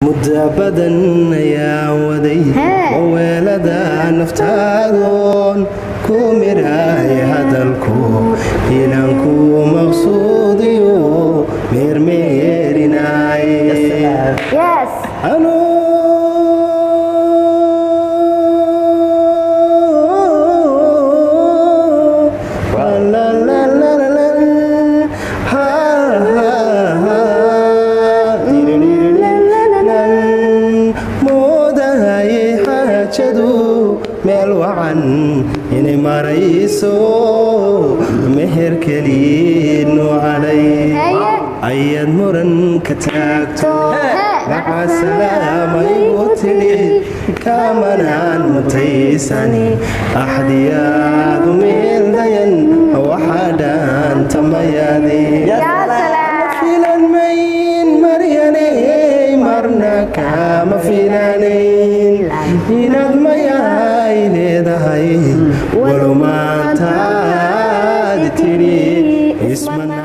مدبدا يا ودي وولدا نفتادون كوميراي هدلكو إنانكو مقصوديو ميرميريناي Yes. meel wacan inay marayso meher keliinu calay ayaad muran ka taagto maca salaamaygu tidhi kamanaan mutaysani axdiyaadu meel dayan waxaa dhaantamayaadi filan mayn maryanay marna kama filanayn inaad mayahay leedahay walow maantaad tidhi ismana